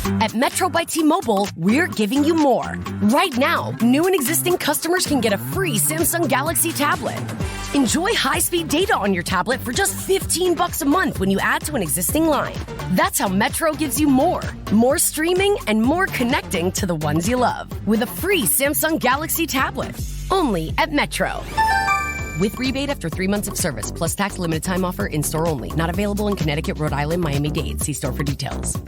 At Metro by T-Mobile, we're giving you more. Right now, new and existing customers can get a free Samsung Galaxy tablet. Enjoy high-speed data on your tablet for just $15 a month when you add to an existing line. That's how Metro gives you more. More streaming and more connecting to the ones you love. With a free Samsung Galaxy tablet. Only at Metro. With rebate after 3 months of service, plus tax limited time offer in-store only. Not available in Connecticut, Rhode Island, Miami-Dade. See store for details.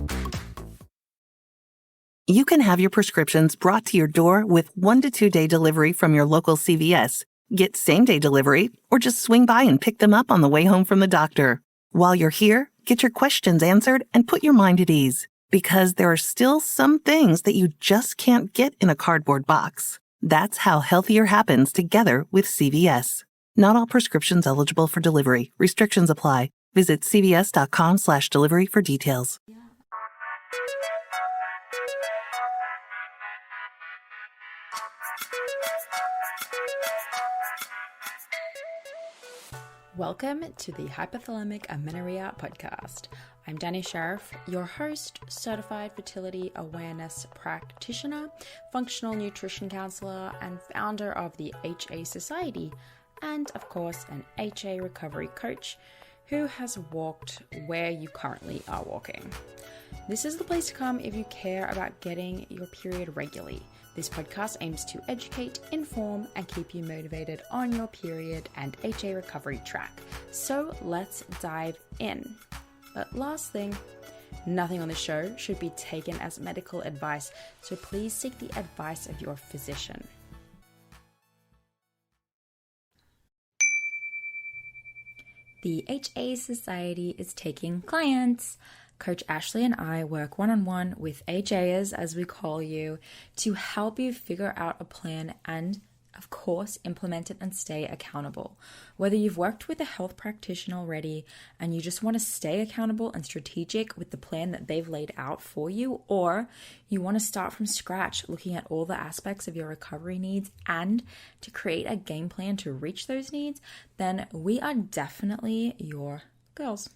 You can have your prescriptions brought to your door with 1 to 2 day delivery from your local CVS. Get same-day delivery, or just swing by and pick them up on the way home from the doctor. While you're here, get your questions answered and put your mind at ease, because there are still some things that you just can't get in a cardboard box. That's how healthier happens together with CVS. Not all prescriptions eligible for delivery. Restrictions apply. Visit cvs.com/delivery for details. Welcome to the Hypothalamic Amenorrhea podcast. I'm Danny Sheriff, your host, certified fertility awareness practitioner, functional nutrition counselor, and founder of the HA Society, and of course, an HA recovery coach who has walked where you currently are walking. This is the place to come if you care about getting your period regularly. This podcast aims to educate, inform, and keep you motivated on your period and HA recovery track. So let's dive in. But last thing, nothing on the show should be taken as medical advice, so please seek the advice of your physician. The HA Society is taking clients. Coach Ashley and I work one-on-one with HAers, as we call you, to help you figure out a plan and, of course, implement it and stay accountable. Whether you've worked with a health practitioner already and you just want to stay accountable and strategic with the plan that they've laid out for you, or you want to start from scratch looking at all the aspects of your recovery needs and to create a game plan to reach those needs, then we are definitely your girls.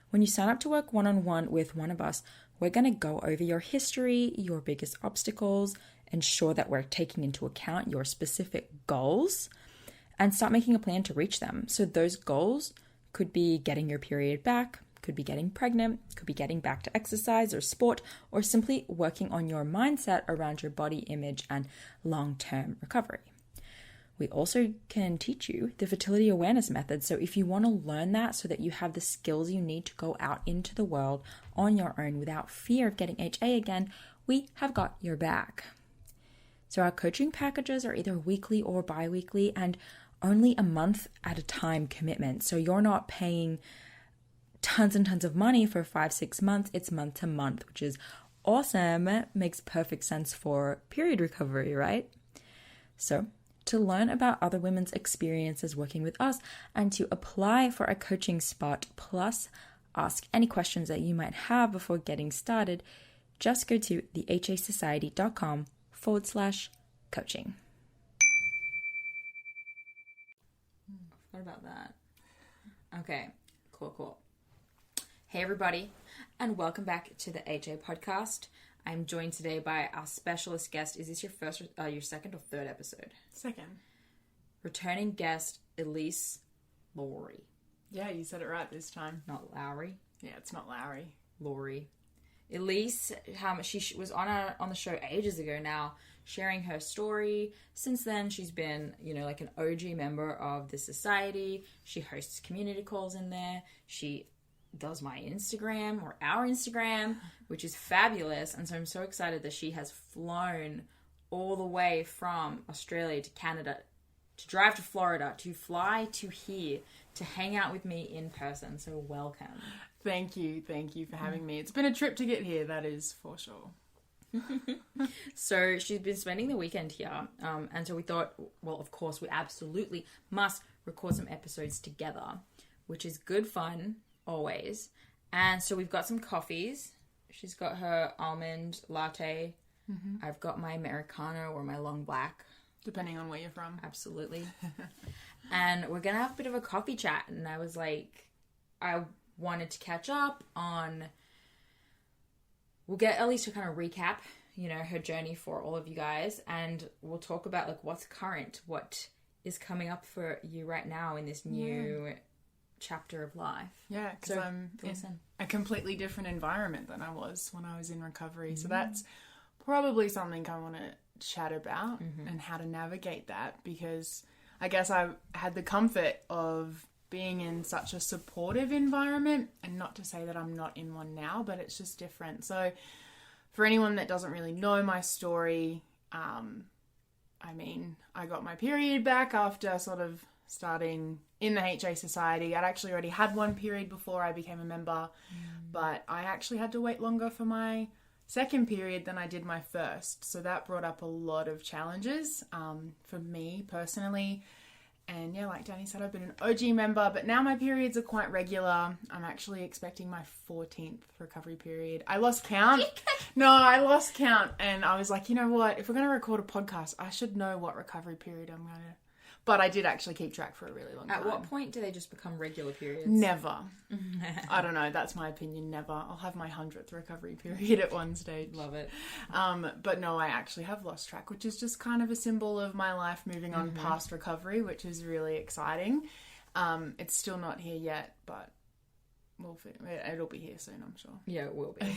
When you sign up to work one-on-one with one of us, we're going to go over your history, your biggest obstacles, ensure that we're taking into account your specific goals, and start making a plan to reach them. So those goals could be getting your period back, could be getting pregnant, could be getting back to exercise or sport, or simply working on your mindset around your body image and long-term recovery. We also can teach you the fertility awareness method. So if you want to learn that so that you have the skills you need to go out into the world on your own without fear of getting HA again, we have got your back. So our coaching packages are either weekly or bi-weekly and only a month at a time commitment. So you're not paying tons and tons of money for 5-6 months. It's month to month, which is awesome. Makes perfect sense for period recovery, right? So to learn about other women's experiences working with us and to apply for a coaching spot, plus ask any questions that you might have before getting started, just go to thehasociety.com/coaching. What about that? Okay, cool. Hey everybody, and welcome back to the HA podcast. I'm joined today by our specialist guest. Is this your second or third episode? Second. Returning guest, Elyse Lawry. Yeah, you said it right this time. Not Lowry. Yeah, it's not Lowry. Lawry. Elyse, she was on the show ages ago now, sharing her story. Since then, she's been, like an OG member of the society. She hosts community calls in there. She does my Instagram or our Instagram, which is fabulous. And so I'm so excited that she has flown all the way from Australia to Canada, to drive to Florida, to fly to here, to hang out with me in person. So welcome. Thank you for having me. It's been a trip to get here, that is for sure. So she's been spending the weekend here, and so we thought, well, of course, we absolutely must record some episodes together, which is good fun, always. And so we've got some coffees. She's got her almond latte. Mm-hmm. I've got my Americano or my long black. Depending on where you're from. Absolutely. And we're going to have a bit of a coffee chat. And I was like, I wanted to catch up on we'll get Elyse to kind of recap, you know, her journey for all of you guys, and we'll talk about like what's current, what is coming up for you right now in this new chapter of life. Yeah, because I'm in a completely different environment than I was when I was in recovery. So that's probably something I want to chat about and how to navigate that, because I guess I had the comfort of being in such a supportive environment, and not to say that I'm not in one now, but it's just different. So for anyone that doesn't really know my story, I mean, I got my period back after sort of starting in the HA Society. I'd actually already had one period before I became a member, but I actually had to wait longer for my second period than I did my first. So that brought up a lot of challenges for me personally. And yeah, like Danny said, I've been an OG member, but now my periods are quite regular. I'm actually expecting my 14th recovery period. I lost count. I lost count. And I was like, you know what? If we're going to record a podcast, I should know what recovery period I'm going to... But I did actually keep track for a really long time. At what point do they just become regular periods? Never. I don't know. That's my opinion. Never. I'll have my 100th recovery period at one stage. Love it. But no, I actually have lost track, which is just kind of a symbol of my life moving on past recovery, which is really exciting. It's still not here yet, but it'll be here soon, I'm sure. Yeah, it will be.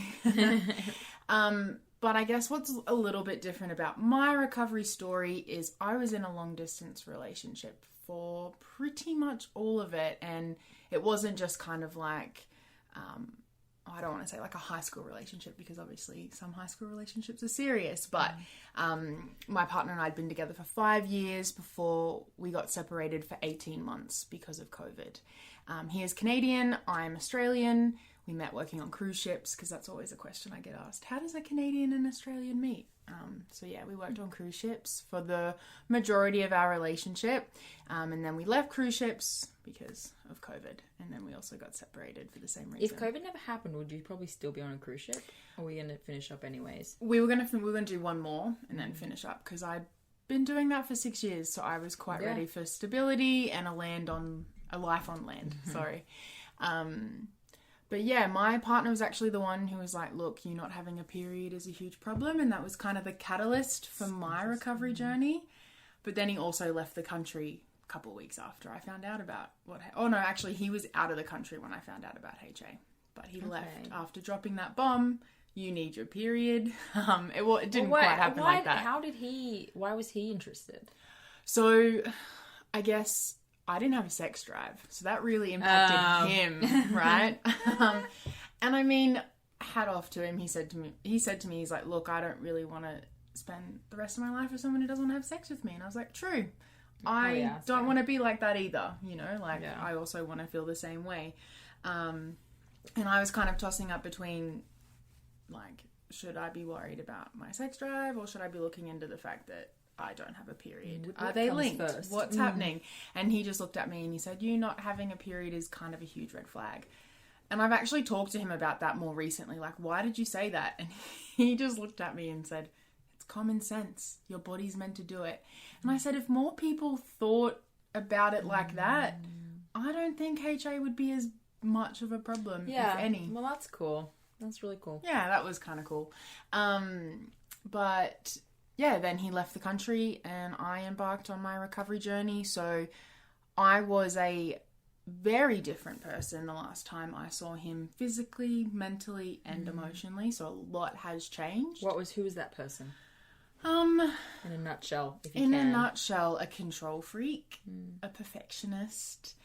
But I guess what's a little bit different about my recovery story is I was in a long distance relationship for pretty much all of it. And it wasn't just kind of like, I don't want to say like a high school relationship, because obviously some high school relationships are serious. But my partner and I had been together for 5 years before we got separated for 18 months because of COVID. He is Canadian, I'm Australian. We met working on cruise ships, because that's always a question I get asked. How does a Canadian and Australian meet? So yeah, we worked on cruise ships for the majority of our relationship. And then we left cruise ships because of COVID. And then we also got separated for the same reason. If COVID never happened, would you probably still be on a cruise ship? Or were we going to finish up anyways? We were going to do one more and then finish up, because I'd been doing that for 6 years. So I was quite ready for stability and a life on land. Sorry. But yeah, my partner was actually the one who was like, look, you not having a period is a huge problem. And that was kind of the catalyst for my recovery journey. But then he also left the country a couple of weeks after I found out about he was out of the country when I found out about HA. But he left after dropping that bomb. You need your period. It didn't quite happen like that. Why was he interested? So I guess I didn't have a sex drive, so that really impacted him, right? And I mean, hat off to him. He said to me, he's like, look, I don't really want to spend the rest of my life with someone who doesn't want to have sex with me. And I was like, true. I don't want to be like that either, you know, like I also want to feel the same way. And I was kind of tossing up between, like, should I be worried about my sex drive, or should I be looking into the fact that I don't have a period? Are they linked? First? What's happening? And he just looked at me and he said, you not having a period is kind of a huge red flag. And I've actually talked to him about that more recently. Like, why did you say that? And he just looked at me and said, it's common sense. Your body's meant to do it. And I said, if more people thought about it like that, I don't think HA would be as much of a problem, if any. Well, that's cool. That's really cool. Yeah, that was kind of cool. But yeah, then he left the country and I embarked on my recovery journey. So I was a very different person the last time I saw him, physically, mentally, and emotionally. So a lot has changed. Who was that person? In a nutshell, if you can. In a nutshell, a control freak, a perfectionist,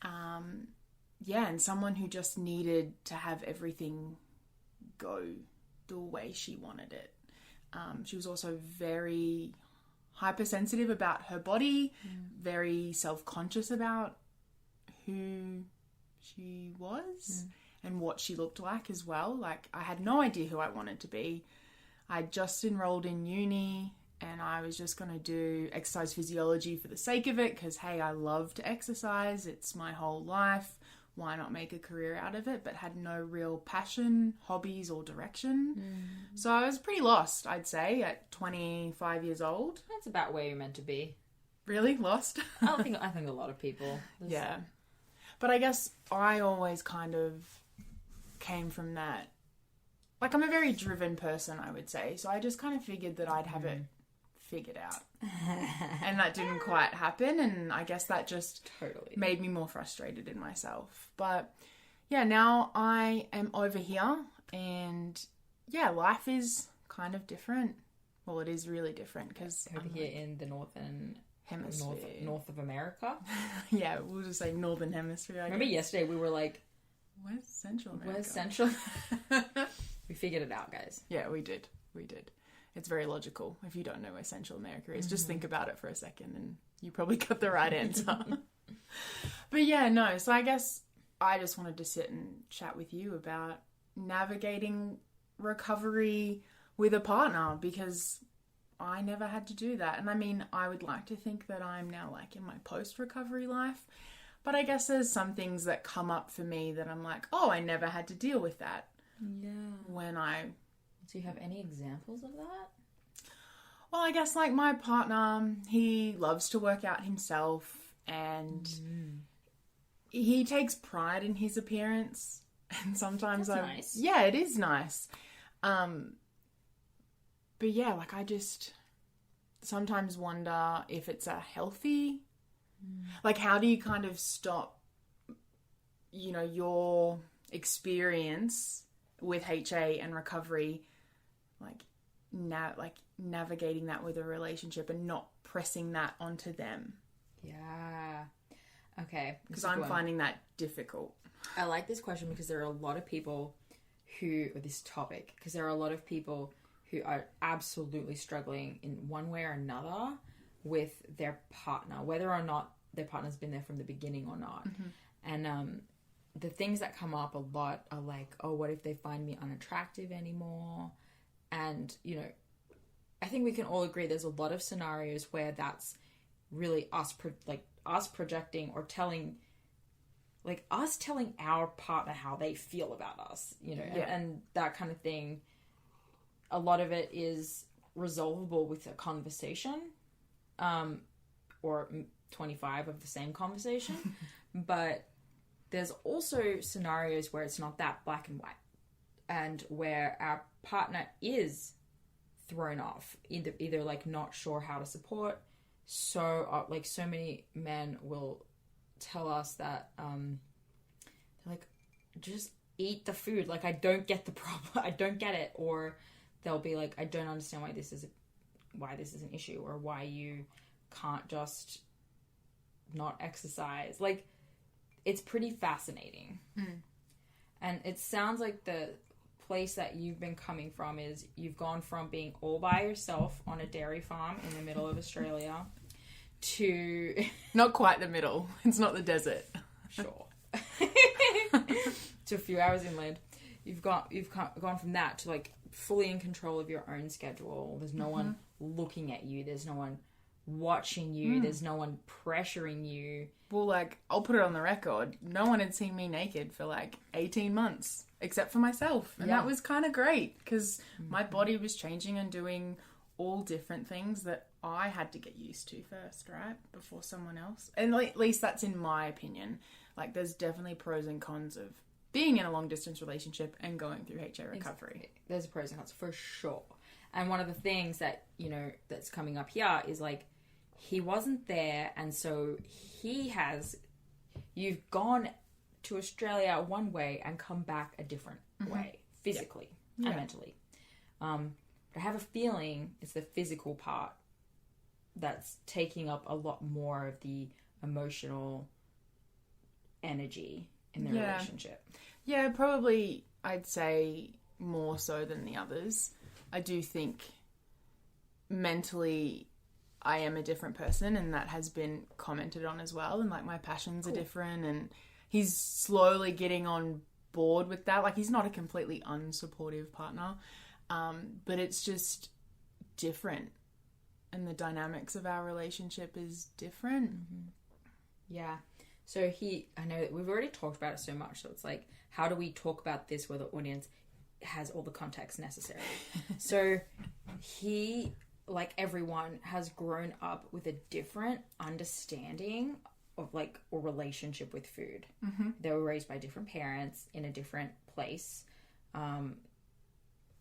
and someone who just needed to have everything go the way she wanted it. She was also very hypersensitive about her body, very self-conscious about who she was and what she looked like as well. Like, I had no idea who I wanted to be. I just enrolled in uni and I was just going to do exercise physiology for the sake of it because, hey, I love to exercise. It's my whole life. Why not make a career out of it? But had no real passion, hobbies, or direction. So I was pretty lost, I'd say, at 25 years old. That's about where you're meant to be. Really? Lost? I think a lot of people. Yeah. But I guess I always kind of came from that like, I'm a very driven person, I would say. So I just kind of figured that I'd have it figured out. And that didn't quite happen. And I guess that just made me more frustrated in myself. But yeah, now I am over here, and yeah, life is kind of different. Well, it is really different because over here in the northern hemisphere, north of America. Yeah, we'll just say northern hemisphere. Remember yesterday we were like, where's Central America? Where's Central? We figured it out, guys. Yeah, we did. It's very logical. If you don't know where Central America is, just think about it for a second and you probably got the right answer. But yeah, no. So I guess I just wanted to sit and chat with you about navigating recovery with a partner, because I never had to do that. And I mean, I would like to think that I'm now like in my post-recovery life, but I guess there's some things that come up for me that I'm like, oh, I never had to deal with that. Yeah. Do you have any examples of that? Well, I guess like my partner, he loves to work out himself, and he takes pride in his appearance. And sometimes That's nice. Yeah, it is nice. But yeah, like I just sometimes wonder if it's a healthy, like how do you kind of stop, you know, your experience with HA and recovery, like navigating that with a relationship and not pressing that onto them. Yeah. Okay. Because I'm finding that difficult. I like this question because there are a lot of people who are absolutely struggling in one way or another with their partner, whether or not their partner's been there from the beginning or not. And the things that come up a lot are like, oh, what if they find me unattractive anymore? And, you know, I think we can all agree there's a lot of scenarios where that's really us projecting or telling our partner how they feel about us, you know, and that kind of thing. A lot of it is resolvable with a conversation, or 25 of the same conversation. But there's also scenarios where it's not that black and white, and where our partner is thrown off, either like not sure how to support. So like so many men will tell us that they're like, just eat the food, like I don't get the problem, I don't get it. Or they'll be like, I don't understand why this is an issue, or why you can't just not exercise. Like, it's pretty fascinating. And it sounds like the place that you've been coming from is you've gone from being all by yourself on a dairy farm in the middle of Australia to not quite the middle. It's not the desert. Sure. To a few hours inland. You've gone from that to like fully in control of your own schedule. There's no one looking at you. There's no one watching you. There's no one pressuring you. Well, like, I'll put it on the record. No one had seen me naked for like 18 months, except for myself. And that was kind of great, because my body was changing and doing all different things that I had to get used to first, right? Before someone else. And at least that's in my opinion. Like, there's definitely pros and cons of being in a long distance relationship and going through HA recovery. There's pros and cons for sure. And one of the things that, you know, that's coming up here is like, he wasn't there, and so you've gone to Australia one way and come back a different way, physically and mentally. But I have a feeling it's the physical part that's taking up a lot more of the emotional energy in the relationship. Yeah, probably I'd say more so than the others. I do think mentally I am a different person, and that has been commented on as well. And like, my passions are different, and he's slowly getting on board with that. Like, he's not a completely unsupportive partner, but it's just different, and the dynamics of our relationship is different. Yeah. So I know that we've already talked about it so much, so it's like, how do we talk about this where the audience has all the context necessary? So he, like everyone, has grown up with a different understanding of like a relationship with food. They were raised by different parents in a different place.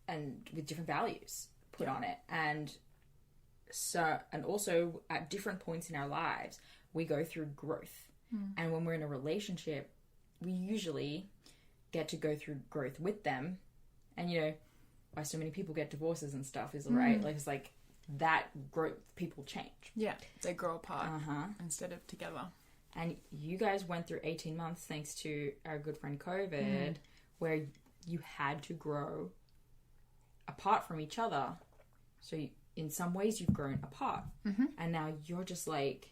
with different values put on it. And also at different points in our lives, we go through growth. And when we're in a relationship, we usually get to go through growth with them. And, you know, why so many people get divorces and stuff is, right? Like, it's like that growth, people change. Yeah, they grow apart instead of together. And you guys went through 18 months, thanks to our good friend COVID, where you had to grow apart from each other. So in some ways you've grown apart. And now you're just like,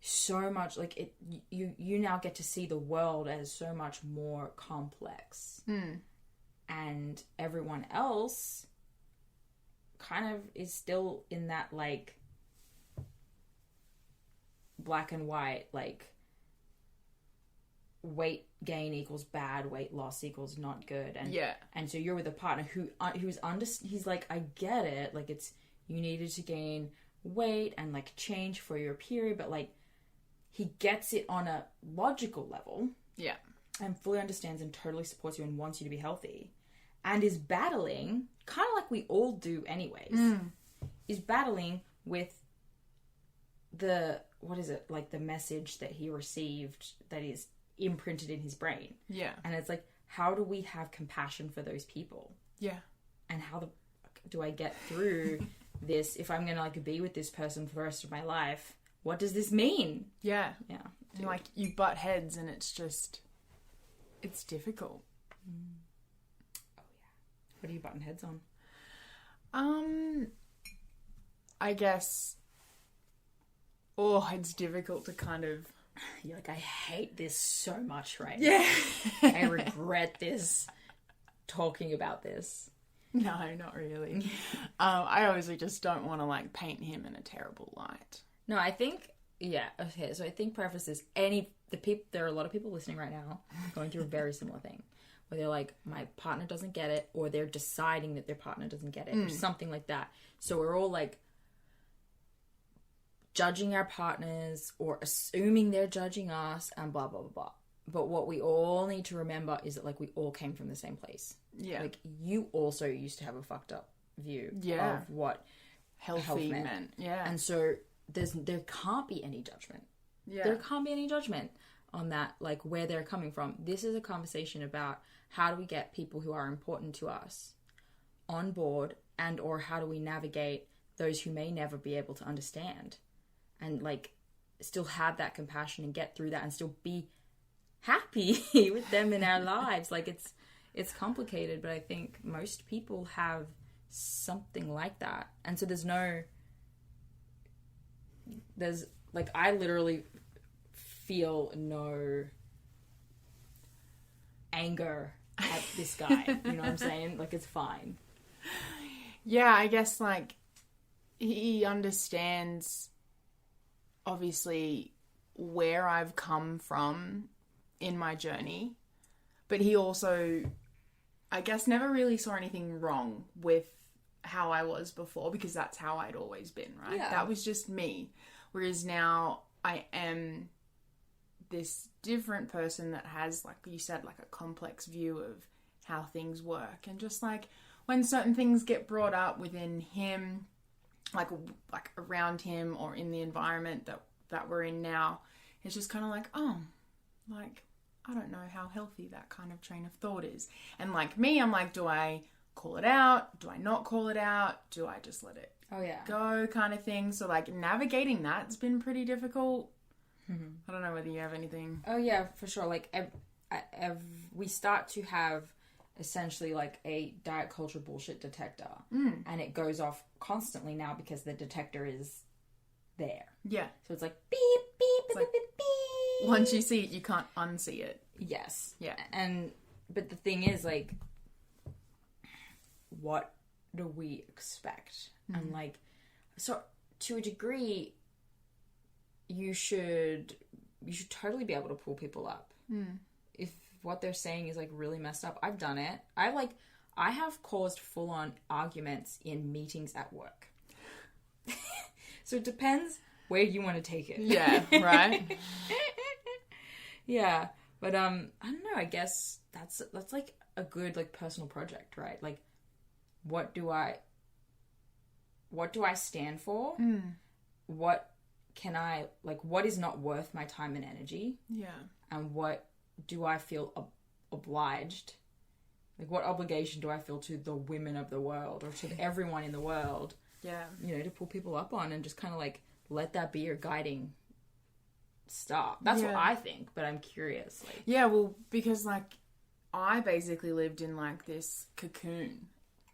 so much, like, you now get to see the world as so much more complex. And everyone else kind of is still in that, like, black and white, like, weight gain equals bad, weight loss equals not good. And and so you're with a partner he's like, I get it, like, it's, you needed to gain weight and, like, change for your period, but, like, he gets it on a logical level. Yeah. And fully understands and totally supports you and wants you to be healthy. And is battling, kind of like we all do anyways, is battling with the, what is it, like, the message that he received that is imprinted in his brain. Yeah. And it's like, how do we have compassion for those people? Yeah. And how do I get through this if I'm going to, like, be with this person for the rest of my life? What does this mean? Yeah. Yeah. And, like, you butt heads and it's just, it's difficult. Oh, yeah. What are you butting heads on? I guess, it's difficult to kind of... You're like, I hate this so much right now. I regret this, talking about this. No, not really. I obviously just don't want to, like, paint him in a terrible light. No, I think, okay, so I think preface is there are a lot of people listening right now going through a very similar thing, where they're like, my partner doesn't get it, or they're deciding that their partner doesn't get it, or something like that. So we're all, like, judging our partners, or assuming they're judging us, and blah, blah, blah, blah. But what we all need to remember is that, like, we all came from the same place. Yeah. Like, you also used to have a fucked up view of what health meant. Yeah. And so... there can't be any judgment. Yeah. There can't be any judgment on that, like, where they're coming from. This is a conversation about how do we get people who are important to us on board, and or how do we navigate those who may never be able to understand, and, like, still have that compassion and get through that and still be happy with them in our lives. Like, it's complicated, but I think most people have something like that. And so there's like, I literally feel no anger at this guy. You know what I'm saying? Like, it's fine. Yeah, I guess, like, he understands, obviously, where I've come from in my journey. But he also, I guess, never really saw anything wrong with how I was before, because that's how I'd always been, right? Yeah. That was just me. Whereas now I am this different person that has, like you said, like, a complex view of how things work. And just, like, when certain things get brought up within him, like around him or in the environment that we're in now, it's just kind of like, like, I don't know how healthy that kind of train of thought is. And, like, me, I'm like, do I call it out? Do I not call it out? Do I just let it go, kind of thing? So, like, navigating that's been pretty difficult. I don't know whether you have anything. Oh, yeah, for sure. Like, we start to have essentially, like, a diet culture bullshit detector. And it goes off constantly now because the detector is there. Yeah. So it's like, beep, beep, beep, like, beep, beep. Once you see it, you can't unsee it. Yes. Yeah. But the thing is, like, what do we expect? And, like, so to a degree, you should totally be able to pull people up. If what they're saying is, like, really messed up. I've done it. I have caused full-on arguments in meetings at work. So it depends where you want to take it. Yeah, right? Yeah. But I don't know, I guess that's like a good like personal project, right? Like, what do I stand for? What can I, like, what is not worth my time and energy? Yeah. And what do I feel obliged? Like, what obligation do I feel to the women of the world or to everyone in the world? Yeah. You know, to pull people up on and just kind of like let that be your guiding star. That's what I think, but I'm curious. Like, yeah, well, because like I basically lived in like this cocoon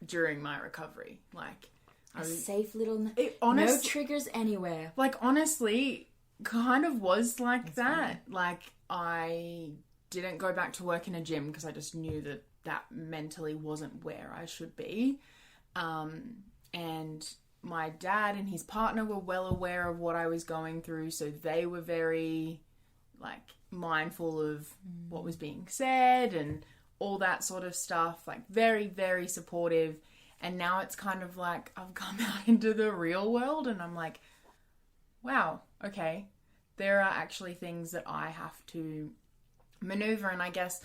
during my recovery. Like, a safe little... no triggers anywhere. Like, honestly, kind of was like that. Funny. Like, I didn't go back to work in a gym because I just knew that mentally wasn't where I should be. And my dad and his partner were well aware of what I was going through, so they were very, like, mindful of what was being said and all that sort of stuff. Like, very, very supportive. And now it's kind of like I've come out into the real world and I'm like, wow, okay, there are actually things that I have to maneuver. And I guess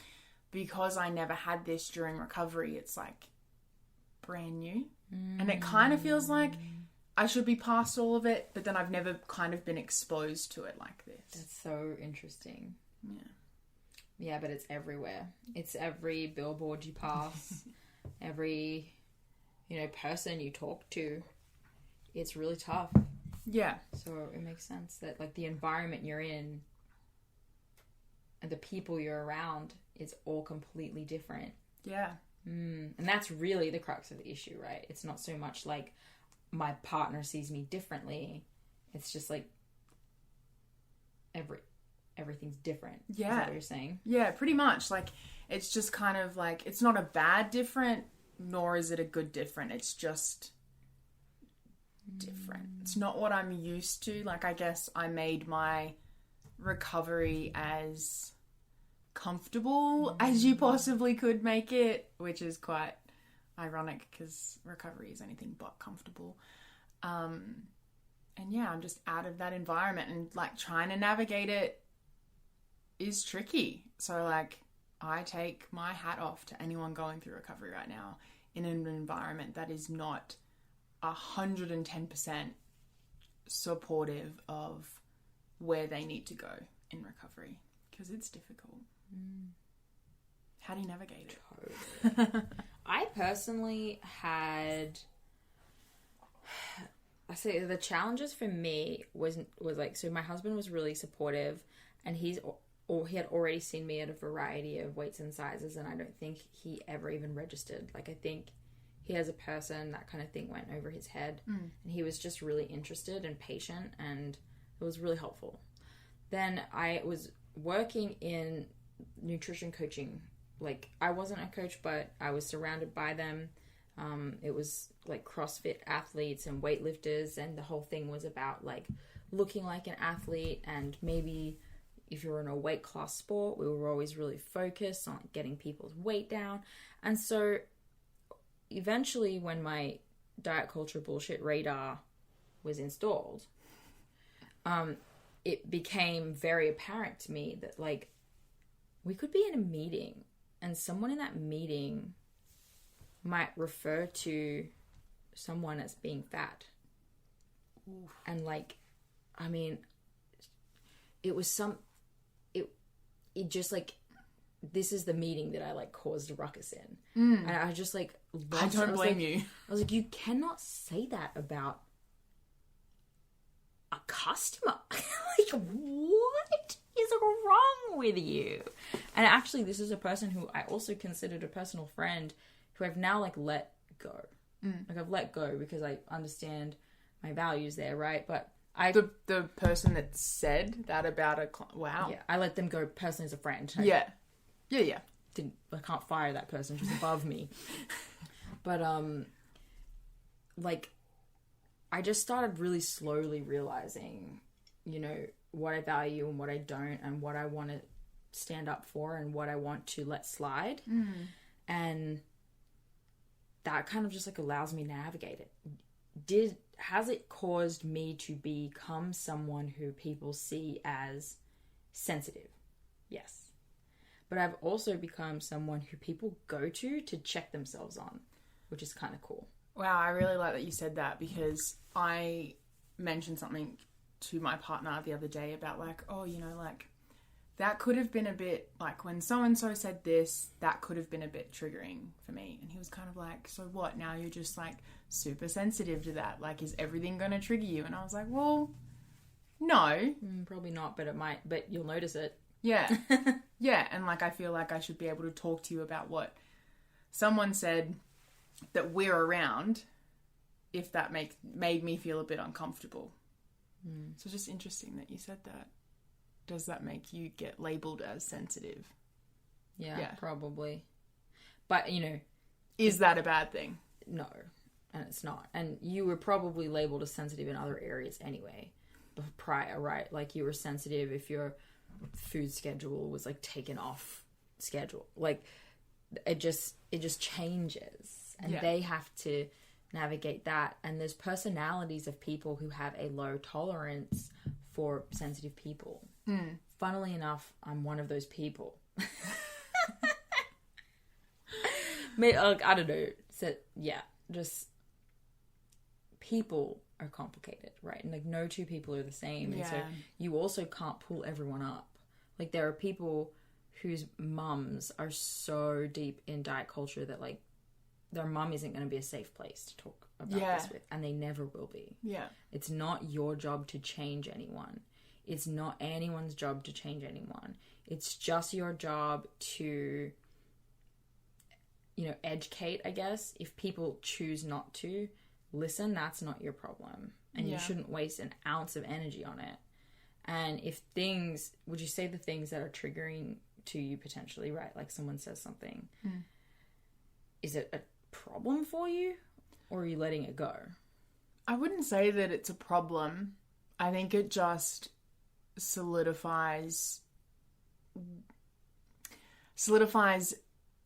because I never had this during recovery, it's like brand new. And it kind of feels like I should be past all of it, but then I've never kind of been exposed to it like this. That's so interesting. Yeah. Yeah, but it's everywhere. It's every billboard you pass, every, you know, person you talk to. It's really tough. Yeah. So it makes sense that, like, the environment you're in and the people you're around is all completely different. Yeah. And that's really the crux of the issue, right? It's not so much like my partner sees me differently. It's just like everything's different. Yeah. Is that what you're saying? Yeah, pretty much. Like, it's just kind of like, it's not a bad different, nor is it a good different. It's just different. It's not what I'm used to. Like, I guess I made my recovery as comfortable as you possibly could make it, which is quite ironic because recovery is anything but comfortable. And yeah, I'm just out of that environment, and like trying to navigate it is tricky. So like, I take my hat off to anyone going through recovery right now in an environment that is not 110% supportive of where they need to go in recovery, because it's difficult. How do you navigate it? Totally. I personally had, I say the challenges for me was like, so my husband was really supportive, and he had already seen me at a variety of weights and sizes, and I don't think he ever even registered. Like, I think he, as a person, that kind of thing went over his head, and he was just really interested and patient, and it was really helpful. Then I was working in nutrition coaching. Like, I wasn't a coach, but I was surrounded by them. It was like CrossFit athletes and weightlifters, and the whole thing was about like looking like an athlete, and maybe if you're in a weight class sport, we were always really focused on getting people's weight down. And so eventually, when my diet culture bullshit radar was installed, it became very apparent to me that, like, we could be in a meeting and someone in that meeting might refer to someone as being fat. Oof. And, like, I mean, it was it just, like, this is the meeting that I, like, caused a ruckus in. And I just, like, I don't blame you. I was like, you cannot say that about a customer. Like, what is wrong with you? And actually, this is a person who I also considered a personal friend, who I've now, like, let go. Like, I've let go because I understand my values there, right? But the person that said that about wow. Yeah, I let them go personally as a friend. Yeah. I can't fire that person. She's above me. But, like, I just started really slowly realizing, you know, what I value and what I don't, and what I want to stand up for and what I want to let slide. And that kind of just, like, allows me to navigate it. Has it caused me to become someone who people see as sensitive? Yes. but I've also become someone who people go to check themselves on, which is kind of cool. Wow, I really like that you said that, because I mentioned something to my partner the other day about like, oh, you know, like that could have been a bit like when so-and-so said this, that could have been a bit triggering for me. And he was kind of like, so what? Now you're just like super sensitive to that. Like, is everything going to trigger you? And I was like, well, no. Probably not, but it might, but you'll notice it. Yeah. Yeah. And like, I feel like I should be able to talk to you about what someone said that we're around if that made me feel a bit uncomfortable. So just interesting that you said that. Does that make you get labeled as sensitive? Yeah, probably. But, you know... Is that a bad thing? No, and it's not. And you were probably labeled as sensitive in other areas anyway, prior, right? Like, you were sensitive if your food schedule was, like, taken off schedule. Like, it just changes. And they have to navigate that. And there's personalities of people who have a low tolerance for sensitive people. Funnily enough, I'm one of those people. I don't know. So, yeah, just people are complicated, right? And like no two people are the same. And so you also can't pull everyone up. Like there are people whose mums are so deep in diet culture that like their mum isn't going to be a safe place to talk about this with, and they never will be. Yeah. It's not your job to change anyone. It's not anyone's job to change anyone. It's just your job to, you know, educate, I guess. If people choose not to listen, that's not your problem. And you shouldn't waste an ounce of energy on it. And if things, would you say the things that are triggering to you potentially, right? Like someone says something. Is it a problem for you, or are you letting it go? I wouldn't say that it's a problem. I think it just solidifies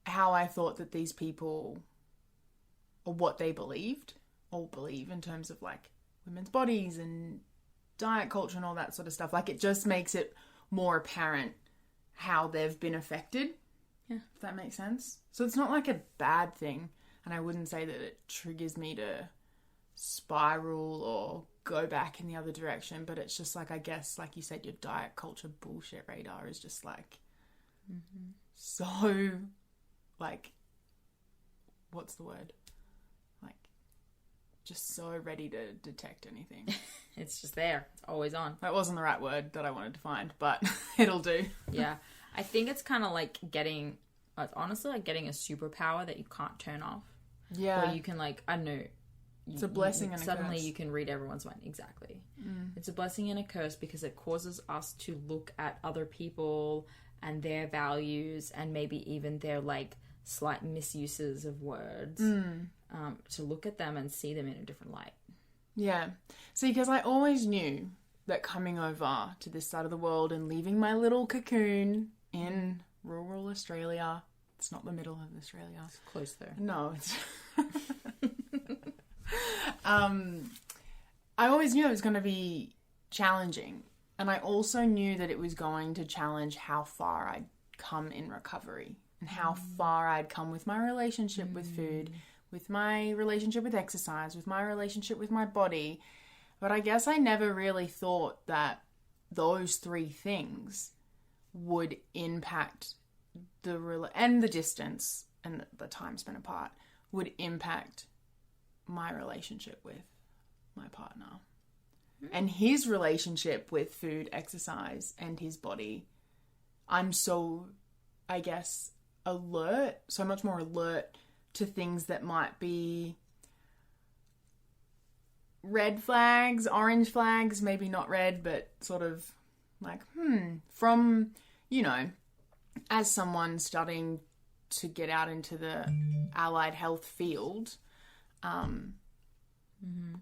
how I thought that these people, or what they believed or believe in terms of like women's bodies and diet culture and all that sort of stuff. Like it just makes it more apparent how they've been affected. Yeah. If that makes sense. So it's not like a bad thing. And I wouldn't say that it triggers me to spiral or go back in the other direction. But it's just like, I guess, like you said, your diet culture bullshit radar is just like so, like, what's the word? Like, just so ready to detect anything. It's just there. It's always on. That wasn't the right word that I wanted to find, but it'll do. Yeah. I think it's kind of like getting, it's honestly like getting a superpower that you can't turn off. Yeah. Where you can like, I don't know. It's a blessing and a curse. Suddenly you can read everyone's mind. Exactly. It's a blessing and a curse because it causes us to look at other people and their values and maybe even their like slight misuses of words, to look at them and see them in a different light. Yeah. See, because I always knew that coming over to this side of the world and leaving my little cocoon in rural Australia, it's not the middle of Australia. It's close though. No, it's... I always knew it was going to be challenging. And I also knew that it was going to challenge how far I'd come in recovery and how far I'd come with my relationship with food, with my relationship with exercise, with my relationship with my body. But I guess I never really thought that those three things would impact and the distance and the time spent apart would impact my relationship with my partner. And his relationship with food, exercise, and his body. I'm so, I guess, so much more alert to things that might be red flags, orange flags, maybe not red, but sort of like, from, you know, as someone studying to get out into the allied health field,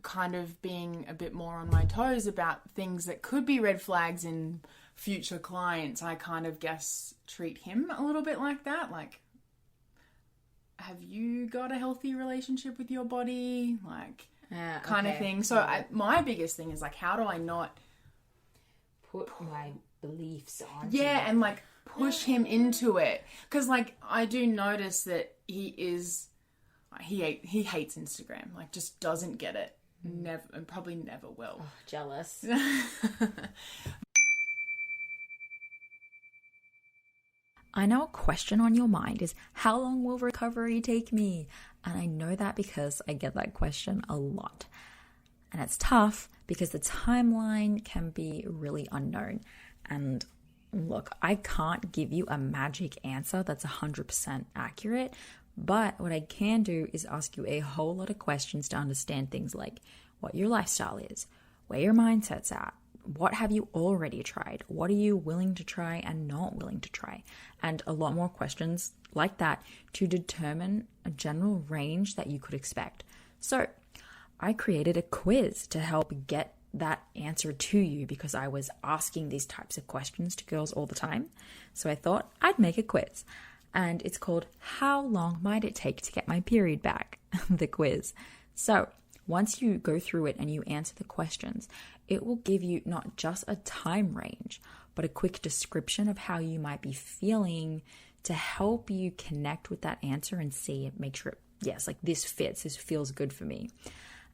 kind of being a bit more on my toes about things that could be red flags in future clients. I kind of guess treat him a little bit like that. Like, have you got a healthy relationship with your body? Like, kind of thing. So my biggest thing is like, how do I not put my beliefs on? Yeah, and like push him into it. Because, like, I do notice that he hates Instagram. Like, just doesn't get it. Never, and probably never will. Oh, jealous. I know a question on your mind is, how long will recovery take me? And I know that because I get that question a lot. And it's tough because the timeline can be really unknown. And look, I can't give you a magic answer that's 100% accurate, but what I can do is ask you a whole lot of questions to understand things like what your lifestyle is, where your mindset's at, what have you already tried, what are you willing to try and not willing to try, and a lot more questions like that to determine a general range that you could expect. So I created a quiz to help get that answer to you because I was asking these types of questions to girls all the time. So I thought I'd make a quiz. And it's called How Long Might It Take to Get My Period Back? The quiz. So once you go through it and you answer the questions, it will give you not just a time range, but a quick description of how you might be feeling to help you connect with that answer and see it, make sure, yes, like this fits, this feels good for me.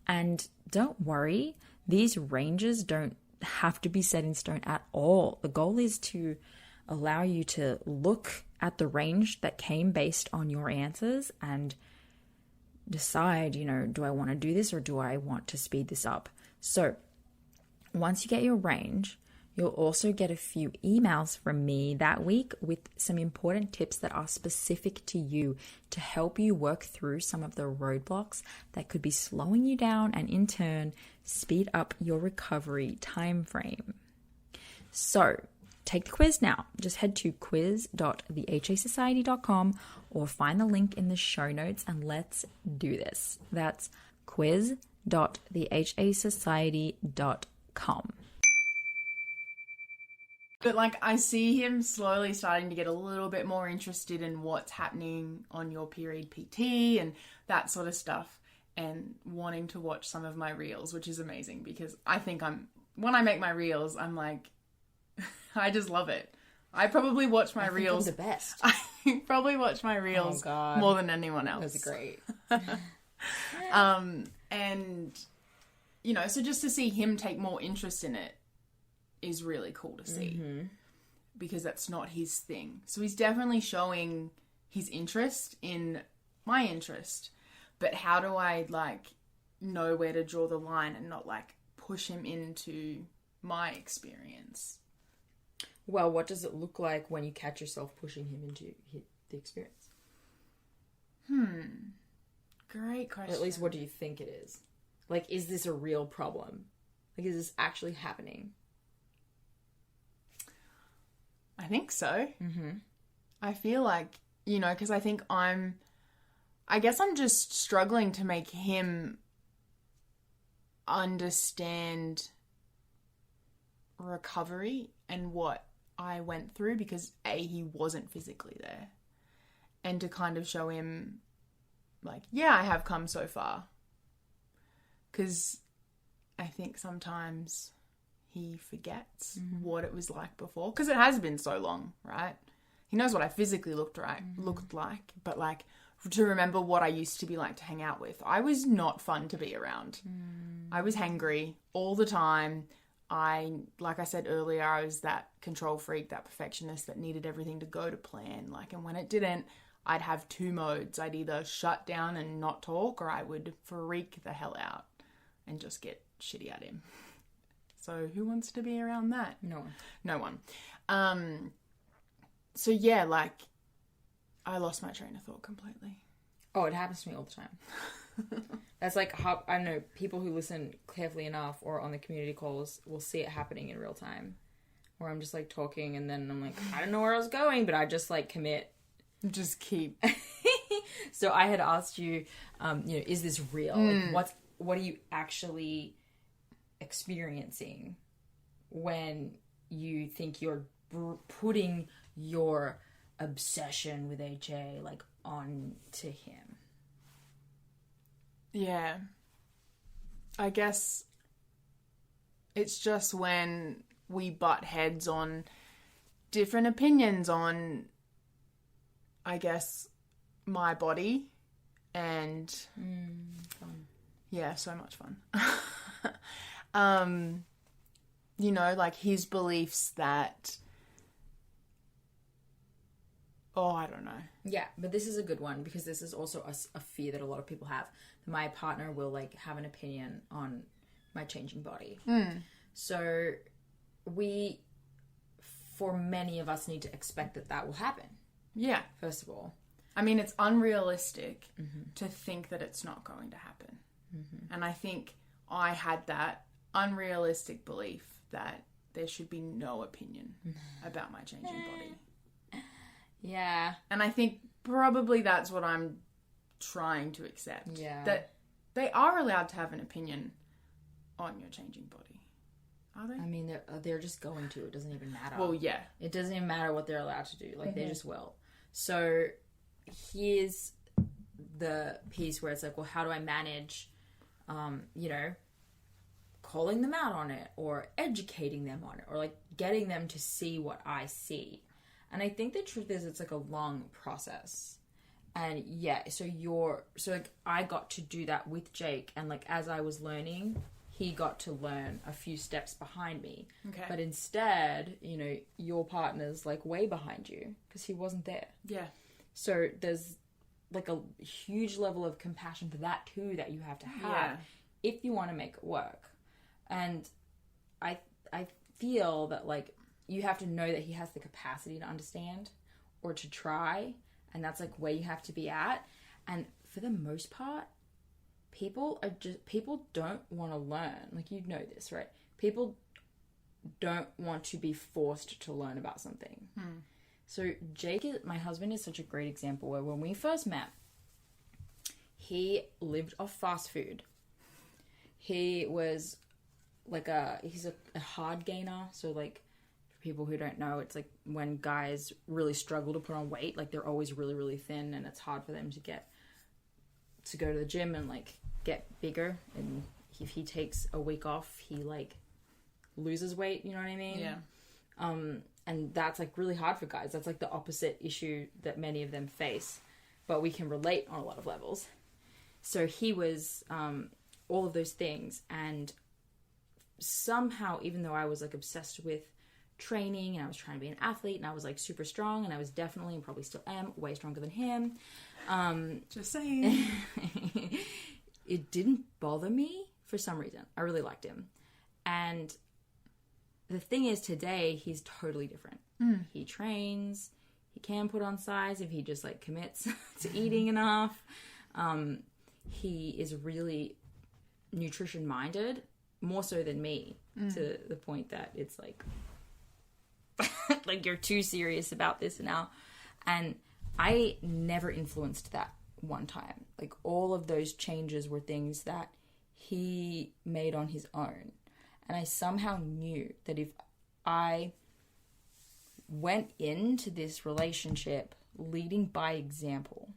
And don't worry, these ranges don't have to be set in stone at all. The goal is to allow you to look at the range that came based on your answers and decide, do I want to do this or do I want to speed this up? So once you get your range, you'll also get a few emails from me that week with some important tips that are specific to you to help you work through some of the roadblocks that could be slowing you down and in turn speed up your recovery time frame. So take the quiz now. Just head to quiz.thehasociety.com or find the link in the show notes and let's do this. That's quiz.thehasociety.com. But, like, I see him slowly starting to get a little bit more interested in what's happening on your period PT and that sort of stuff, and wanting to watch some of my reels, which is amazing because I think when I make my reels, I'm like, I just love it. I probably watch my reels. The best. I probably watch my reels more than anyone else. That's great. And, so just to see him take more interest in it is really cool to see because that's not his thing. So he's definitely showing his interest in my interest, but how do I know where to draw the line and not push him into my experience? Well, what does it look like when you catch yourself pushing him into the experience? Great question. Or at least what do you think it is? Is this a real problem? Is this actually happening? I think so. I feel like, because I think I guess I'm just struggling to make him understand recovery and what I went through because he wasn't physically there, and to kind of show him I have come so far, because I think sometimes he forgets what it was like before because it has been so long, right? He knows what I physically looked like, but to remember what I used to be like to hang out with. I was not fun to be around. I was hangry all the time. Like I said earlier, I was that control freak, that perfectionist that needed everything to go to plan. And when it didn't, I'd have two modes. I'd either shut down and not talk, or I would freak the hell out and just get shitty at him. So who wants to be around that? No one. So yeah, I lost my train of thought completely. Oh, it happens to me all the time. That's how, I don't know, people who listen carefully enough or on the community calls will see it happening in real time. Where I'm just talking and then I'm I don't know where I was going, but I just commit. Just keep. So I had asked you, is this real? What are you actually experiencing when you think you're putting your obsession with HA on to him? Yeah. I guess it's just when we butt heads on different opinions on, I guess, my body, and yeah, so much fun. You know, like his beliefs that, I don't know. Yeah, but this is a good one because this is also a fear that a lot of people have. My partner will like have an opinion on my changing body. So for many of us, need to expect that will happen. Yeah. First of all. I mean, it's unrealistic to think that it's not going to happen. And I think I had that unrealistic belief that there should be no opinion about my changing body. Yeah. And I think probably that's what I'm trying to accept. Yeah. That they are allowed to have an opinion on your changing body. Are they? I mean, they're just going to. It doesn't even matter. Well, yeah. It doesn't even matter what they're allowed to do. Like, they just will. So here's the piece where it's like, well, how do I manage, you know, calling them out on it or educating them on it or like getting them to see what I see. And I think the truth is it's like a long process. And yeah, so like I got to do that with Jake, and like as I was learning, he got to learn a few steps behind me. Okay. But instead, you know, your partner's like way behind you because he wasn't there. Yeah. So there's like a huge level of compassion for that too that you have to have if you want to make it work. And I feel that like you have to know that he has the capacity to understand or to try, and that's like where you have to be at. And for the most part, people don't want to learn. Like, you know this, right? People don't want to be forced to learn about something. So my husband is such a great example where when we first met, he lived off fast food. He was like he's a hard gainer. So like, for people who don't know, it's like when guys really struggle to put on weight, like they're always really, really thin, and it's hard for them to go to the gym and like get bigger. And if he takes a week off, he like loses weight, you know what I mean? Yeah. And that's like really hard for guys. That's like the opposite issue that many of them face, but we can relate on a lot of levels. So he was all of those things, and somehow, even though I was like obsessed with training and I was trying to be an athlete and I was like super strong, and I was definitely and probably still am way stronger than him, just saying. It didn't bother me for some reason. I really liked him. And the thing is, today he's totally different. He trains, he can put on size if he just like commits to eating enough. He is really nutrition minded, more so than me, to the point that it's like like you're too serious about this now. And I never influenced that one time. Like, all of those changes were things that he made on his own. And I somehow knew that if I went into this relationship leading by example,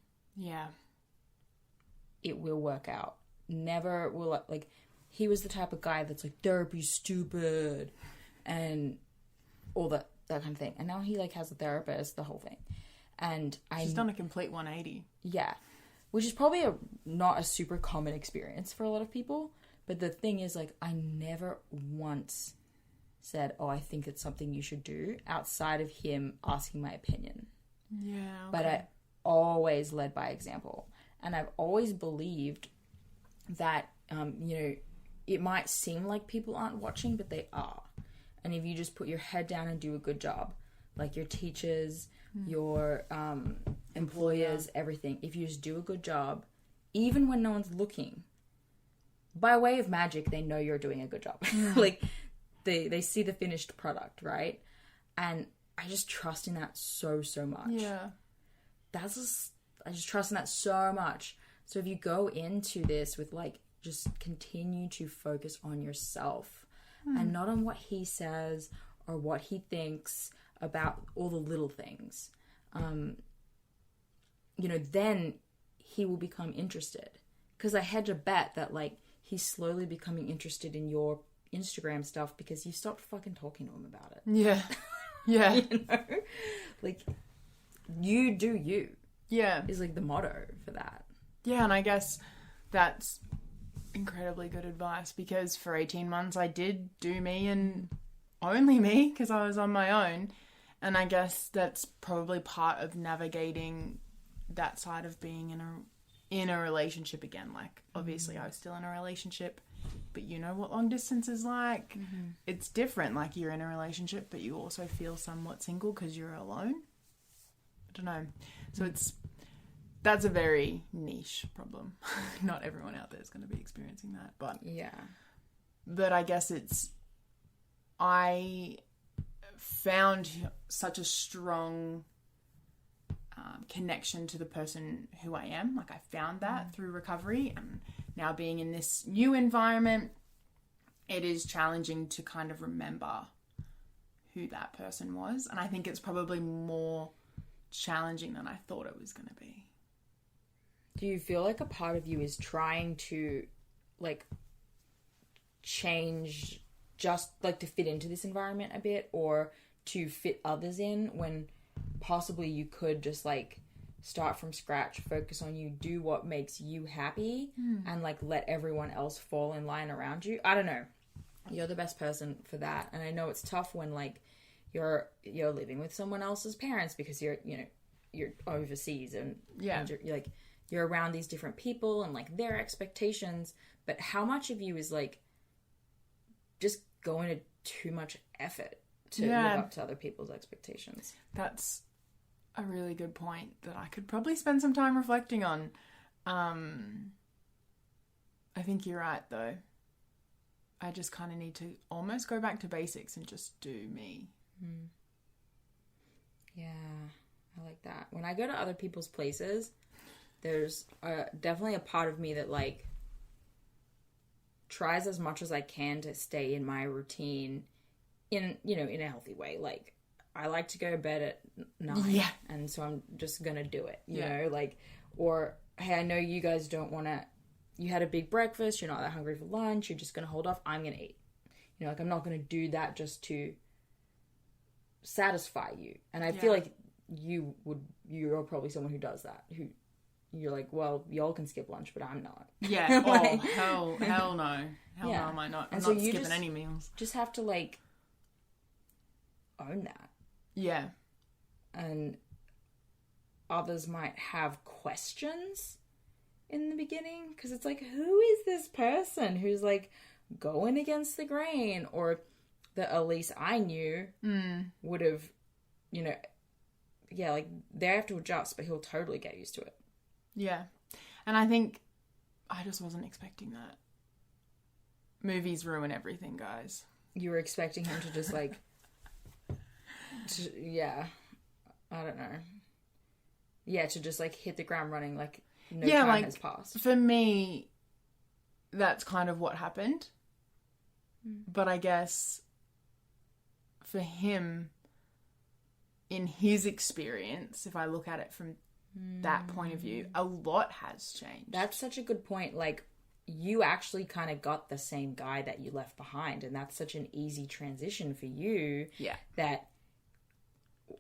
it will work out. Never will, like, he was the type of guy that's like, therapy's stupid and all that kind of thing. And now he like has a therapist, the whole thing. And She's done a complete 180. Yeah. Which is probably not a super common experience for a lot of people. But the thing is, like, I never once said, I think it's something you should do, outside of him asking my opinion. Yeah. Okay. But I always led by example. And I've always believed that, you know, it might seem like people aren't watching, but they are. And if you just put your head down and do a good job, like your teachers, your employers, everything, if you just do a good job, even when no one's looking, by way of magic, they know you're doing a good job. Like, they see the finished product, right? And I just trust in that so much. Yeah. I just trust in that so much. So if you go into this with, like, just continue to focus on yourself and not on what he says or what he thinks about all the little things, you know, then he will become interested. Because I hedge a bet that, like, he's slowly becoming interested in your Instagram stuff because you stopped fucking talking to him about it. Yeah. Yeah. You know? Like, you do you. Yeah. Is like the motto for that. Yeah, and I guess that's incredibly good advice, because for 18 months I did do me and only me, because I was on my own. And I guess that's probably part of navigating that side of being in a relationship again. Like, obviously I was still in a relationship, but you know what long distance is like. It's different. Like, you're in a relationship, but you also feel somewhat single because you're alone. I don't know. So that's a very niche problem. Not everyone out there is going to be experiencing that, but I guess I found such a strong connection to the person who I am. Like, I found that through recovery, and now being in this new environment, it is challenging to kind of remember who that person was. And I think it's probably more challenging than I thought it was going to be. Do you feel like a part of you is trying to, like, change just, like, to fit into this environment a bit, or to fit others in, when possibly you could just, like, start from scratch, focus on you, do what makes you happy, and, like, let everyone else fall in line around you? I don't know. You're the best person for that. And I know it's tough when, like, you're living with someone else's parents because you're overseas, and you're like, you're around these different people and, like, their expectations. But how much of you is, like, just going to too much effort to live up to other people's expectations? That's a really good point that I could probably spend some time reflecting on. I think you're right, though. I just kind of need to almost go back to basics and just do me. Yeah, I like that. When I go to other people's places, there's definitely a part of me that, like, tries as much as I can to stay in my routine in a healthy way. Like, I like to go to bed at 9, and so I'm just gonna do it, you know, like, or, hey, I know you guys don't want to, you had a big breakfast, you're not that hungry for lunch, you're just gonna hold off, I'm gonna eat. You know, like, I'm not gonna do that just to satisfy you. And I feel like you're probably someone who does that, who you're like, well, y'all can skip lunch, but I'm not. Yeah. Like, hell no. Hell no, am I not. I'm not skipping any meals. Just have to, like, own that. Yeah. And others might have questions in the beginning, because it's like, who is this person who's, like, going against the grain? Or the Elyse I knew would have, you know, like, they have to adjust, but he'll totally get used to it. Yeah. And I think I just wasn't expecting that. Movies ruin everything, guys. You were expecting him to just, like, I don't know. Yeah, to just, like, hit the ground running, like, no time has passed. For me, that's kind of what happened. But I guess for him, in his experience, if I look at it from that point of view, a lot has changed. That's such a good point. Like, you actually kind of got the same guy that you left behind, and that's such an easy transition for you. Yeah. That,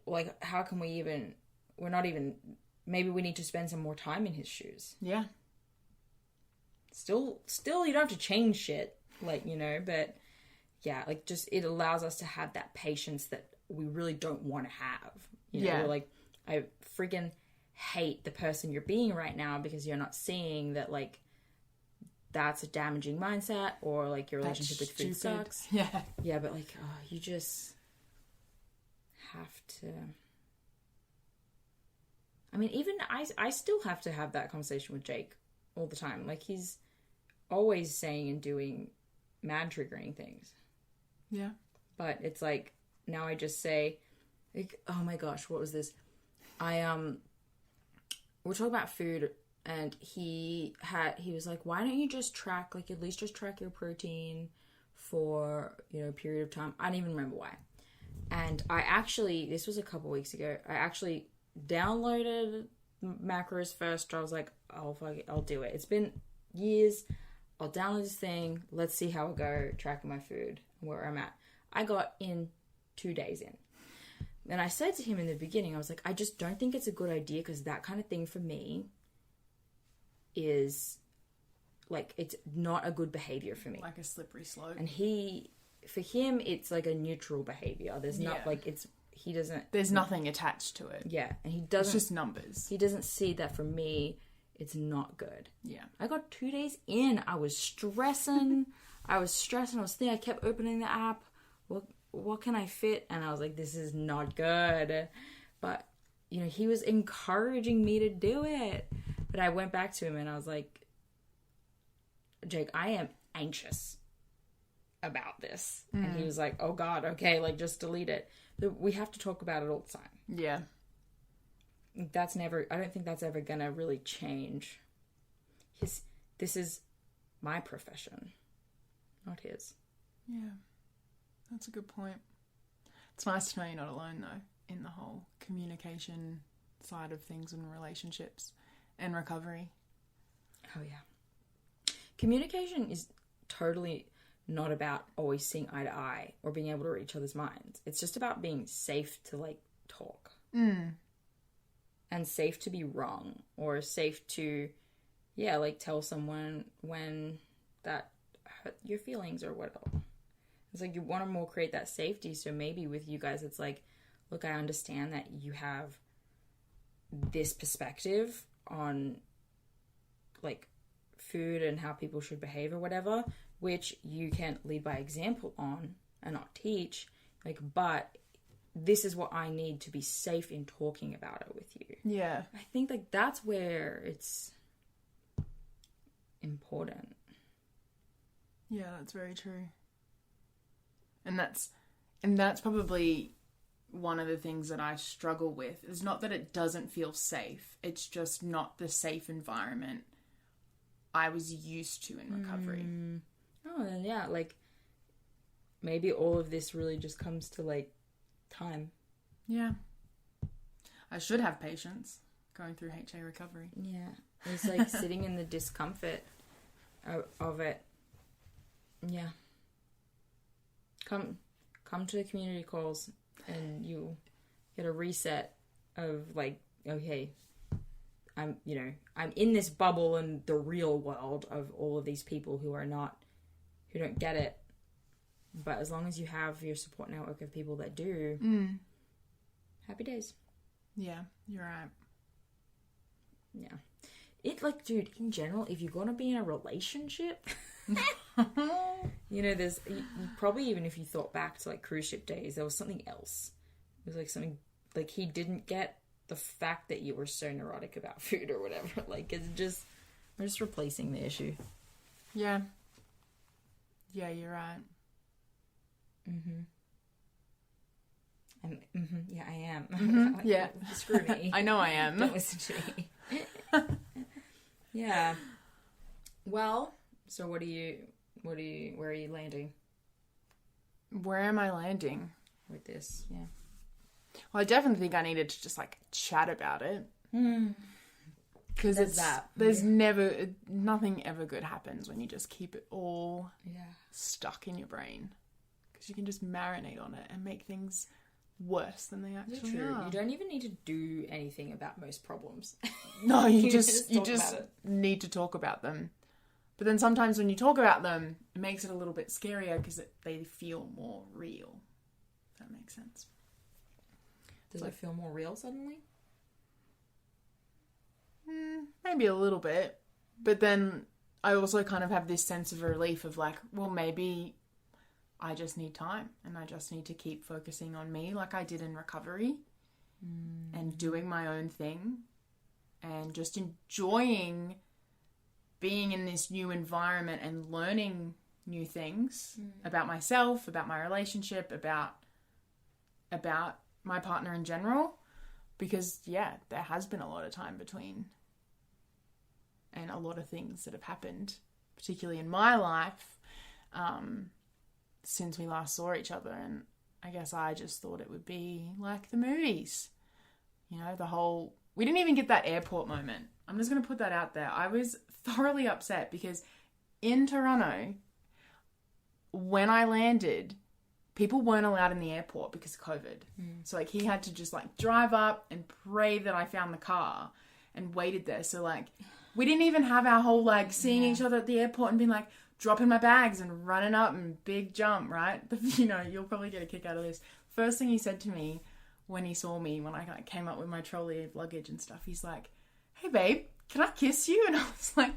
like, how can maybe we need to spend some more time in his shoes. Yeah. Still, you don't have to change shit, like, you know, but yeah, like, just, it allows us to have that patience that we really don't want to have. You know, we're like, I freaking hate the person you're being right now because you're not seeing that, like, that's a damaging mindset, or, like, your relationship with food sucks. Yeah. Yeah, but, like, you just have to... I mean, even I still have to have that conversation with Jake all the time. Like, he's always saying and doing mad triggering things. Yeah. But it's like, now I just say, like, oh my gosh, what was this? We're talking about food, and he was like, why don't you just track, like, at least just track your protein for, you know, a period of time. I don't even remember why. And this was a couple weeks ago, I actually downloaded macros first. I was like, oh, fuck it, I'll do it. It's been years. I'll download this thing. Let's see how I go tracking my food and where I'm at. I got in 2 days in. And I said to him in the beginning, I was like, I just don't think it's a good idea because that kind of thing for me is like, it's not a good behavior for me. Like a slippery slope. And for him, it's like a neutral behavior. There's not like, he doesn't. There's nothing attached to it. Yeah. And he doesn't. It's just numbers. He doesn't see that for me, it's not good. Yeah. I got 2 days in. I was stressing. I was thinking, I kept opening the app. What can I fit? And I was like, this is not good. But, you know, he was encouraging me to do it. But I went back to him and I was like, Jake, I am anxious about this. And he was like, oh God, okay, like just delete it. But we have to talk about it all the time. Yeah. I don't think that's ever gonna really change. This is my profession, not his. Yeah. That's a good point. It's nice to know you're not alone, though, in the whole communication side of things and relationships and recovery. Oh, yeah. Communication is totally not about always seeing eye to eye or being able to read each other's minds. It's just about being safe to, like, talk. And safe to be wrong or safe to, like, tell someone when that hurt your feelings or whatever. It's like you want to more create that safety. So maybe with you guys, it's like, look, I understand that you have this perspective on like food and how people should behave or whatever, which you can lead by example on and not teach. Like, but this is what I need to be safe in talking about it with you. Yeah. I think like that's where it's important. Yeah, that's very true. And that's probably one of the things that I struggle with. It's not that it doesn't feel safe. It's just not the safe environment I was used to in recovery. Oh, and yeah, like maybe all of this really just comes to like time. Yeah. I should have patience going through HA recovery. Yeah. It's like sitting in the discomfort of it. Yeah. Come to the community calls and you get a reset of like, okay, I'm in this bubble in the real world of all of these people who don't get it. But as long as you have your support network of people that do, happy days. Yeah, you're right. Yeah. It like, dude, in general, if you're going to be in a relationship, there's probably, even if you thought back to like cruise ship days, there was something else. It was like something like he didn't get the fact that you were so neurotic about food or whatever. Like, we're just replacing the issue. Yeah. Yeah, you're right. Yeah, I am. Yeah. Screw me. I know I am. Don't listen to me. Yeah. Well, so where are you landing? Where am I landing with this? Yeah. Well, I definitely think I needed to just like chat about it. Because nothing ever good happens when you just keep it all stuck in your brain. Because you can just marinate on it and make things worse than they actually are. You don't even need to do anything about most problems. No, you just need to talk about them. But then sometimes when you talk about them, it makes it a little bit scarier because they feel more real. If that makes sense. Does it feel more real suddenly? Maybe a little bit. But then I also kind of have this sense of relief of like, well, maybe I just need time and I just need to keep focusing on me like I did in recovery and doing my own thing and just enjoying being in this new environment and learning new things about myself, about my relationship, about my partner in general. Because, yeah, there has been a lot of time between and a lot of things that have happened, particularly in my life, since we last saw each other. And I guess I just thought it would be like the movies. You know, we didn't even get that airport moment. I'm just going to put that out there. I was thoroughly upset because in Toronto, when I landed, people weren't allowed in the airport because of COVID. So, like, he had to just, like, drive up and pray that I found the car and waited there. So, like, we didn't even have our whole, like, seeing each other at the airport and being like, dropping my bags and running up and big jump, right? You know, you'll probably get a kick out of this. First thing he said to me when he saw me, when I like, came up with my trolley of luggage and stuff, he's like, hey, babe, can I kiss you? And I was like,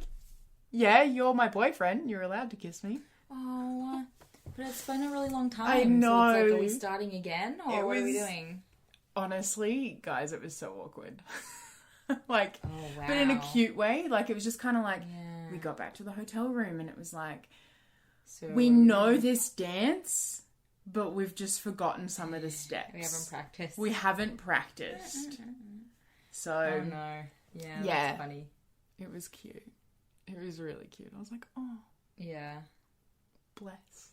yeah, you're my boyfriend. You're allowed to kiss me. Oh, but it's been a really long time. I know. So it's like, are we starting again? Or what are we doing? Honestly, guys, it was so awkward. Like, oh, wow. But in a cute way. Like, it was just kind of like, we got back to the hotel room and it was like, so, we know this dance, but we've just forgotten some of the steps. We haven't practiced. So. Oh, no. Yeah, that's funny. It was cute. It was really cute. I was like, oh. Yeah. Bless.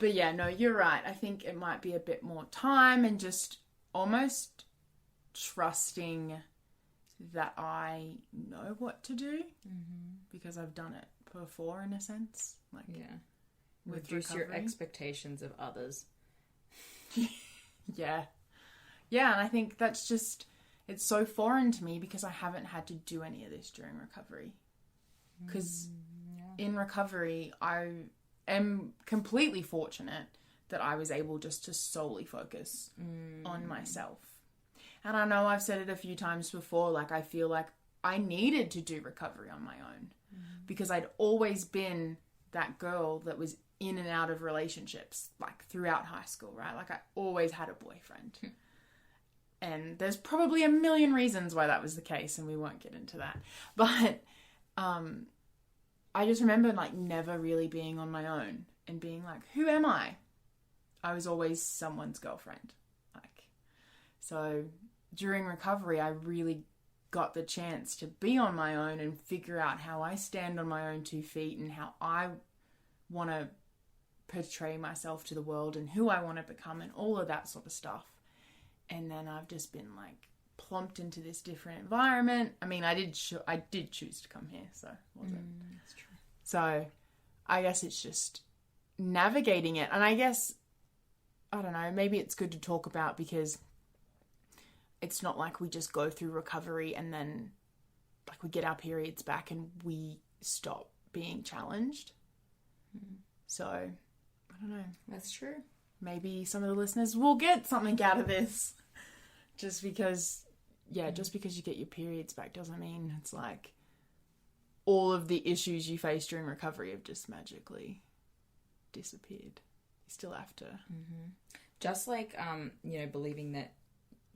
But yeah, no, you're right. I think it might be a bit more time and just almost trusting that I know what to do because I've done it before in a sense. Like, with reduce recovery. Your expectations of others. Yeah, and I think that's just, it's so foreign to me because I haven't had to do any of this during recovery. Because in recovery, I am completely fortunate that I was able just to solely focus on myself. And I know I've said it a few times before, like, I feel like I needed to do recovery on my own because I'd always been that girl that was in and out of relationships, like, throughout high school, right? Like, I always had a boyfriend. And there's probably a million reasons why that was the case, and we won't get into that. But I just remember, like, never really being on my own and being like, who am I? I was always someone's girlfriend. Like, so during recovery, I really got the chance to be on my own and figure out how I stand on my own 2 feet and how I want to portray myself to the world and who I want to become and all of that sort of stuff. And then I've just been, like, plumped into this different environment. I mean, I did choose to come here, so it wasn't. That's true. So I guess it's just navigating it. And I guess, I don't know, maybe it's good to talk about because it's not like we just go through recovery and then, like, we get our periods back and we stop being challenged. So, I don't know. That's true. Maybe some of the listeners will get something out of this. Just because you get your periods back doesn't mean it's like all of the issues you face during recovery have just magically disappeared. You still have to. Just like, believing that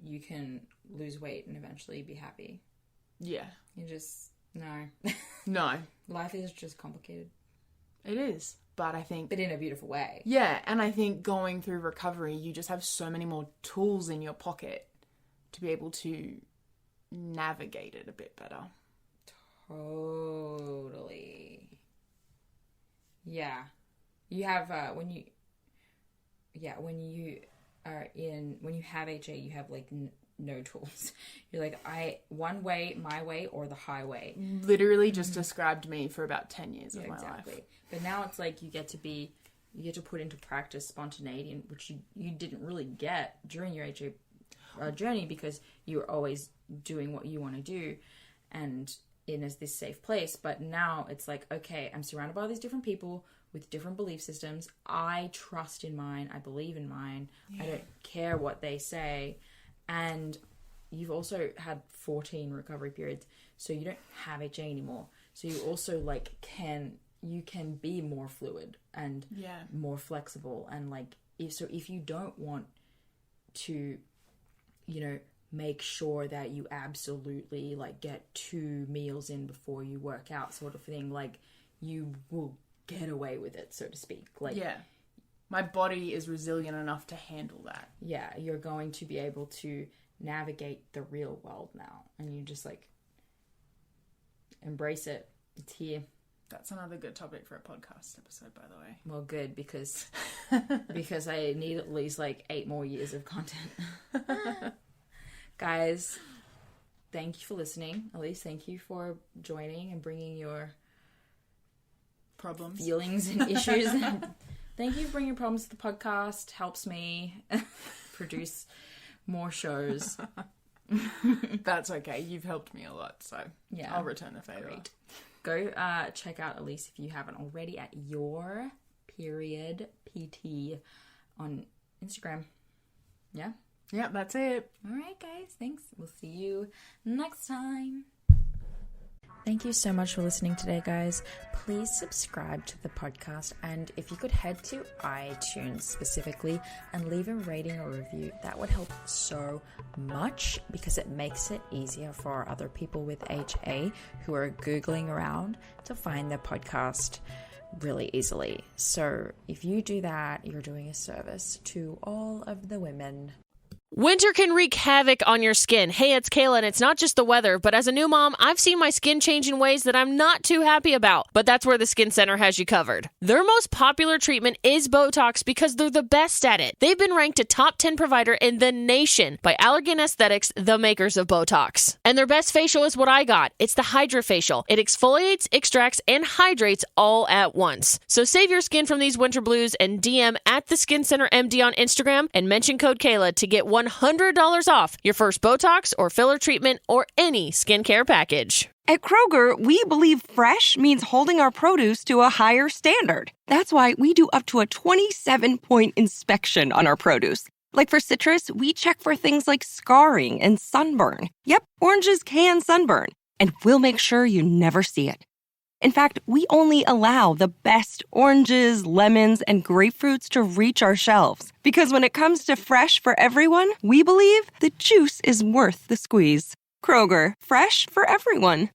you can lose weight and eventually be happy. Yeah. You just, no. No. Life is just complicated. It is. But I think... But in a beautiful way. Yeah, and I think going through recovery, you just have so many more tools in your pocket to be able to navigate it a bit better. Totally. Yeah. You have, when you have HA, you have, like, no tools. You're like, one way, my way, or the highway. Literally just described me for about 10 years of my life. But now it's like you get to put into practice spontaneity, which you didn't really get during your HA journey because you were always doing what you want to do and in this safe place. But now it's like, okay, I'm surrounded by all these different people with different belief systems. I trust in mine. I believe in mine. Yeah. I don't care what they say. And you've also had 14 recovery periods, so you don't have HA anymore. So you also, like, can be more fluid and more flexible. And, like, if you don't want to, make sure that you absolutely, like, get 2 meals in before you work out sort of thing, like, you will get away with it, so to speak. Like, yeah. My body is resilient enough to handle that. Yeah, you're going to be able to navigate the real world now. And you just, like, embrace it. It's here. That's another good topic for a podcast episode, by the way. Well, good, because I need at least, like, 8 more years of content. Guys, thank you for listening. Elyse, thank you for joining and bringing your problems, feelings and issues Thank you for bringing problems to the podcast. Helps me produce more shows. That's okay. You've helped me a lot, so yeah, I'll return the favor. Great. Go check out Elyse if you haven't already at YourPeriodPT on Instagram. Yeah? Yeah, that's it. All right, guys. Thanks. We'll see you next time. Thank you so much for listening today, guys. Please subscribe to the podcast, and if you could head to iTunes specifically and leave a rating or review, that would help so much because it makes it easier for other people with HA who are Googling around to find the podcast really easily. So if you do that, you're doing a service to all of the women. Winter can wreak havoc on your skin. Hey, it's Kayla, and it's not just the weather, but as a new mom, I've seen my skin change in ways that I'm not too happy about. But that's where the Skin Center has you covered. Their most popular treatment is Botox because they're the best at it. They've been ranked a top 10 provider in the nation by Allergan Aesthetics, the makers of Botox. And their best facial is what I got. It's the Hydra Facial. It exfoliates, extracts, and hydrates all at once. So save your skin from these winter blues and DM at the Skin Center MD on Instagram and mention code Kayla to get $100 off your first Botox or filler treatment or any skincare package. At Kroger, we believe fresh means holding our produce to a higher standard. That's why we do up to a 27-point inspection on our produce. Like for citrus, we check for things like scarring and sunburn. Yep, oranges can sunburn. And we'll make sure you never see it. In fact, we only allow the best oranges, lemons, and grapefruits to reach our shelves. Because when it comes to fresh for everyone, we believe the juice is worth the squeeze. Kroger, fresh for everyone.